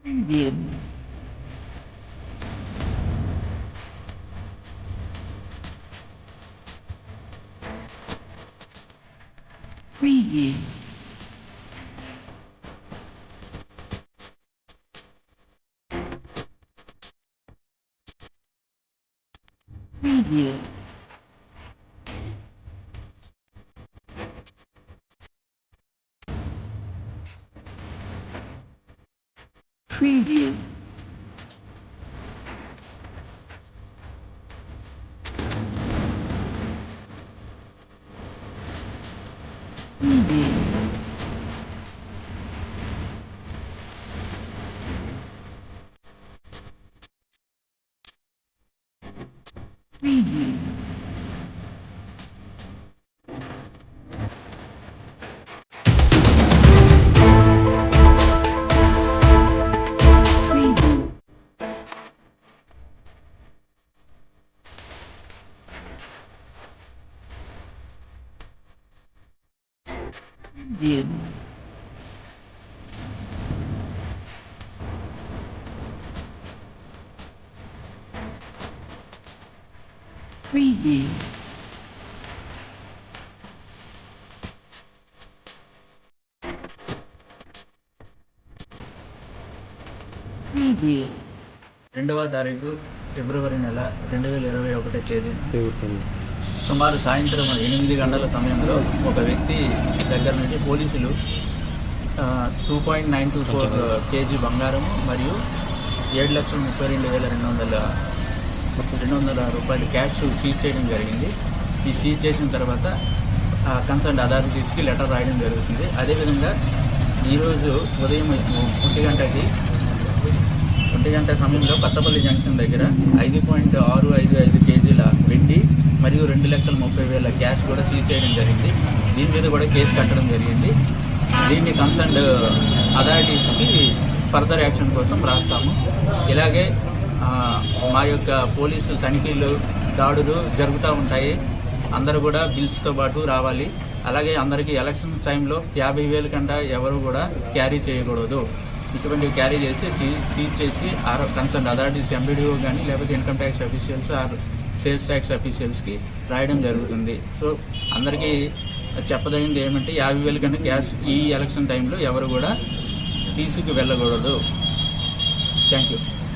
Indian. Preview. Preview. Preview. Preview. Preview. Preview. Indian. Preview. Preview. 2వ తారీఖు ఫిబ్రవరి నెల 2021 తేదీ సుమారు సాయంత్రం 8 గంటల సమయంలో ఒక వ్యక్తి దగ్గర నుంచి పోలీసులు 2.924 కేజీ బంగారము మరియు 7,32,200 రూపాయలు క్యాష్ సీజ్ చేయడం జరిగింది. ఈ సీజ్ చేసిన తర్వాత కన్సర్న్ అథారిటీస్కి లెటర్ రాయడం జరుగుతుంది. అదేవిధంగా ఈరోజు ఉదయం 1 గంట సమయంలో కొత్తపల్లి జంక్షన్ దగ్గర 5.655 కేజీల వెండి మరియు 2,30,000 క్యాష్ కూడా సీజ్ చేయడం జరిగింది. దీని మీద కూడా కేసు కట్టడం జరిగింది. దీన్ని కన్సర్న్డ్ అథారిటీస్కి ఫర్దర్ యాక్షన్ కోసం రాస్తాము. ఇలాగే మా యొక్క పోలీసు తనిఖీలు దాడులు జరుగుతూ ఉంటాయి. అందరూ కూడా బిల్స్తో పాటు రావాలి. అలాగే అందరికీ ఎలక్షన్ టైంలో 50,000 కంటే ఎవరు కూడా క్యారీ చేయకూడదు. ఇటువంటివి క్యారీ చేసి సీజ్ చేసి కన్సర్న్ అథారిటీస్ ఎంబీడీఓ కానీ లేకపోతే income tax officials or sales tax అఫీషియల్స్కి రాయడం జరుగుతుంది. సో అందరికీ చెప్పదగింది ఏమంటే 50,000 కంటే క్యాష్ ఈ ఎలక్షన్ టైంలో ఎవరు కూడా తీసుకు వెళ్ళకూడదు. Thank you.